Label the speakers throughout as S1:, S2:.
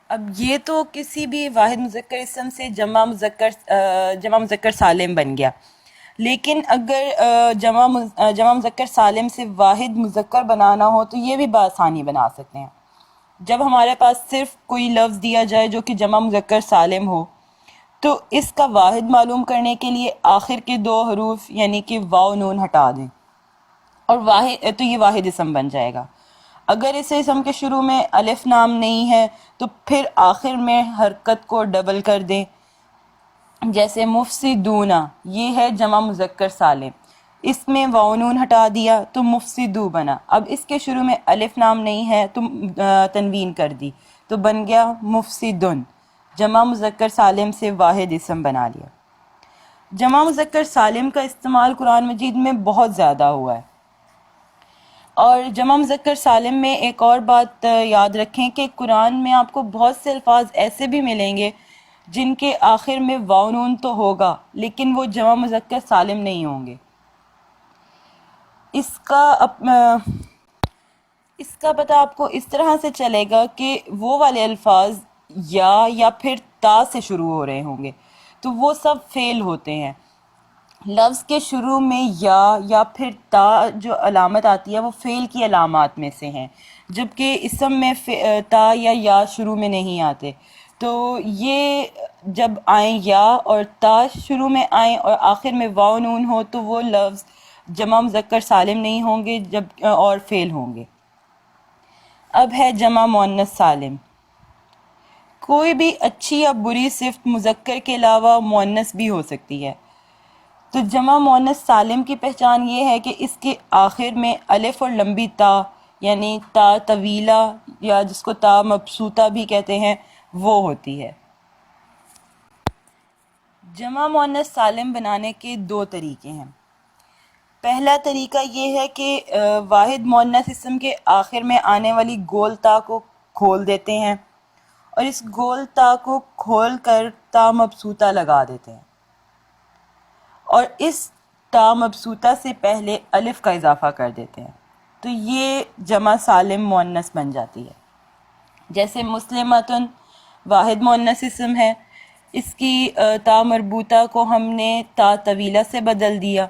S1: اب یہ تو کسی بھی واحد مذکر اسم سے جمع مذکر سالم بن گیا، لیکن اگر جمع مذکر سالم سے واحد مذکر بنانا ہو تو یہ بھی بآسانی بنا سکتے ہیں۔ جب ہمارے پاس صرف کوئی لفظ دیا جائے جو کہ جمع مذکر سالم ہو، تو اس کا واحد معلوم کرنے کے لیے آخر کے دو حروف یعنی کہ واو نون ہٹا دیں، اور تو یہ واحد اسم بن جائے گا۔ اگر اس اسم کے شروع میں الف نام نہیں ہے تو پھر آخر میں حرکت کو ڈبل کر دیں، جیسے مفسدون، یہ ہے جمع مذکر سالم، اس میں واو نون ہٹا دیا تو مفسدو بنا۔ اب اس کے شروع میں الف نام نہیں ہے تو تنوین کر دی تو بن گیا مفسدن، جمع مذکر سالم سے واحد اسم بنا لیا۔ جمع مذکر سالم کا استعمال قرآن مجید میں بہت زیادہ ہوا ہے، اور جمع مذکر سالم میں ایک اور بات یاد رکھیں کہ قرآن میں آپ کو بہت سے الفاظ ایسے بھی ملیں گے جن کے آخر میں واو نون تو ہوگا لیکن وہ جمع مذکر سالم نہیں ہوں گے۔ اس کا پتہ آپ کو اس طرح سے چلے گا کہ وہ والے الفاظ یا پھر تا سے شروع ہو رہے ہوں گے تو وہ سب فعل ہوتے ہیں۔ لفظ کے شروع میں یا پھر تا جو علامت آتی ہے وہ فعل کی علامات میں سے ہیں، جبکہ اسم میں تا یا شروع میں نہیں آتے۔ تو یہ جب آئیں یا اور تا شروع میں آئیں اور آخر میں واو نون ہو تو وہ لفظ جمع مذکر سالم نہیں ہوں گے اور فعل ہوں گے۔ اب ہے جمع مؤنث سالم۔ کوئی بھی اچھی یا بری صفت مذکر کے علاوہ مؤنث بھی ہو سکتی ہے، تو جمع مؤنث سالم کی پہچان یہ ہے کہ اس کے آخر میں الف اور لمبی تا یعنی تا طویلہ یا جس کو تا مبسوطہ بھی کہتے ہیں وہ ہوتی ہے۔ جمع مؤنث سالم بنانے کے دو طریقے ہیں۔ پہلا طریقہ یہ ہے کہ واحد مؤنث اسم کے آخر میں آنے والی گول تا کو کھول دیتے ہیں اور اس گول تا کو کھول کر تا مبسوطہ لگا دیتے ہیں، اور اس تا مبسوطہ سے پہلے الف کا اضافہ کر دیتے ہیں، تو یہ جمع سالم مؤنث بن جاتی ہے۔ جیسے مسلمتن واحد مؤنث اسم ہے، اس کی تا مربوطہ کو ہم نے تا طویلہ سے بدل دیا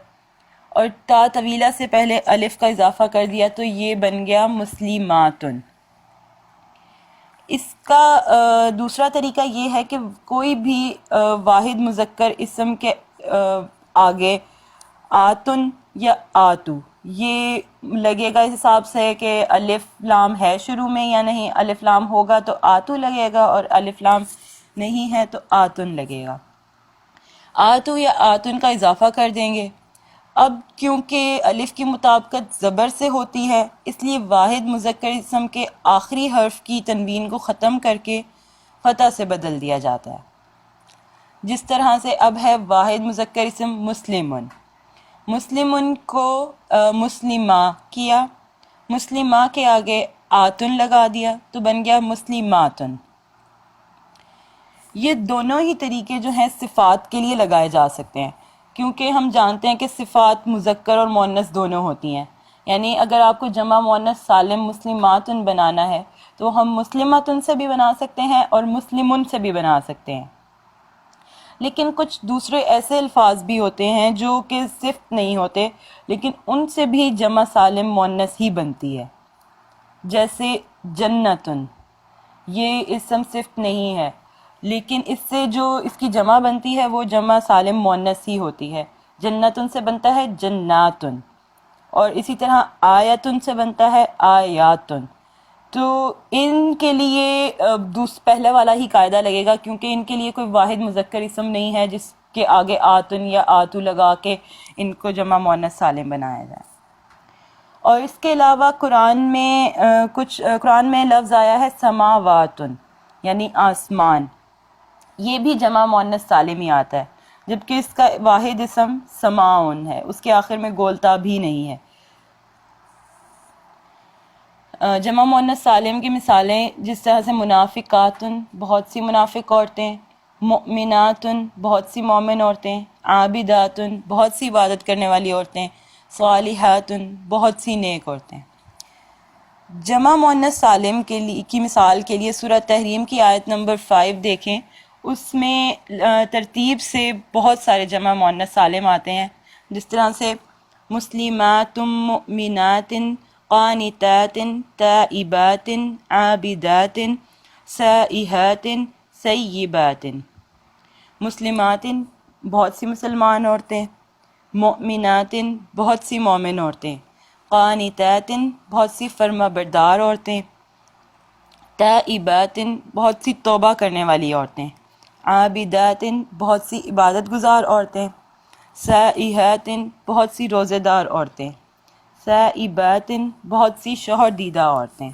S1: اور تا طویلہ سے پہلے الف کا اضافہ کر دیا تو یہ بن گیا مسلماتن۔ اس کا دوسرا طریقہ یہ ہے کہ کوئی بھی واحد مذکر اسم کے آگے آتن یا آتو یہ لگے گا، اس حساب سے کہ الف لام ہے شروع میں یا نہیں۔ الف لام ہوگا تو آتو لگے گا اور الف لام نہیں ہے تو آتن لگے گا۔ آتو یا آتن کا اضافہ کر دیں گے۔ اب کیونکہ الف کی مطابقت زبر سے ہوتی ہے اس لیے واحد مذکر اسم کے آخری حرف کی تنوین کو ختم کر کے فتح سے بدل دیا جاتا ہے، جس طرح سے اب ہے واحد مذکر اسم مسلمن، مسلمن کو مسلمہ کیا، مسلمہ کے آگے آتن لگا دیا تو بن گیا مسلماتن۔ یہ دونوں ہی طریقے جو ہیں صفات کے لیے لگائے جا سکتے ہیں، کیونکہ ہم جانتے ہیں کہ صفات مذکر اور مؤنث دونوں ہوتی ہیں، یعنی اگر آپ کو جمع مؤنث سالم مسلماتن بنانا ہے تو ہم مسلماتن سے بھی بنا سکتے ہیں اور مسلمن سے بھی بنا سکتے ہیں۔ لیکن کچھ دوسرے ایسے الفاظ بھی ہوتے ہیں جو کہ صفت نہیں ہوتے لیکن ان سے بھی جمع سالم مؤنث ہی بنتی ہے، جیسے جنتن، یہ اسم صفت نہیں ہے لیکن اس سے جو اس کی جمع بنتی ہے وہ جمع سالم مؤنث ہی ہوتی ہے۔ جنتن سے بنتا ہے جناتن، اور اسی طرح آیتن سے بنتا ہے آیاتن۔ تو ان کے لیے پہلے والا ہی قاعدہ لگے گا، کیونکہ ان کے لیے کوئی واحد مذکر اسم نہیں ہے جس کے آگے آتن یا آتو لگا کے ان کو جمع مؤنث سالم بنایا جائے۔ اور اس کے علاوہ قرآن میں لفظ آیا ہے سماواتن یعنی آسمان، یہ بھی جمع مؤنث سالم ہی آتا ہے، جبکہ اس کا واحد اسم سماؤن ہے، اس کے آخر میں گولتا بھی نہیں ہے۔ جمع مؤنث سالم کی مثالیں جس طرح سے منافقاتن، بہت سی منافق عورتیں، مؤمناتن، بہت سی مومن عورتیں، عابداتن، بہت سی عبادت کرنے والی عورتیں، صالحاتن، بہت سی نیک عورتیں۔ جمع مؤنث سالم کے لیے کی مثال کے لیے سورہ تحریم کی آیت نمبر 5 دیکھیں، اس میں ترتیب سے بہت سارے جمع مؤنث سالم آتے ہیں، جس طرح سے مسلمات، مؤمنات، قانتات، تائبات، عابدات، سائحات، سیبات۔ مسلمات بہت سی مسلمان عورتیں، مؤمنات بہت سی مومن عورتیں، قانتات بہت سی فرما بردار عورتیں، تائبات بہت سی توبہ کرنے والی عورتیں، عابدات بہت سی عبادت گزار عورتیں، سائحات بہت سی روزے دار عورتیں، سائبات بہت سی شوہر دیدہ عورتیں۔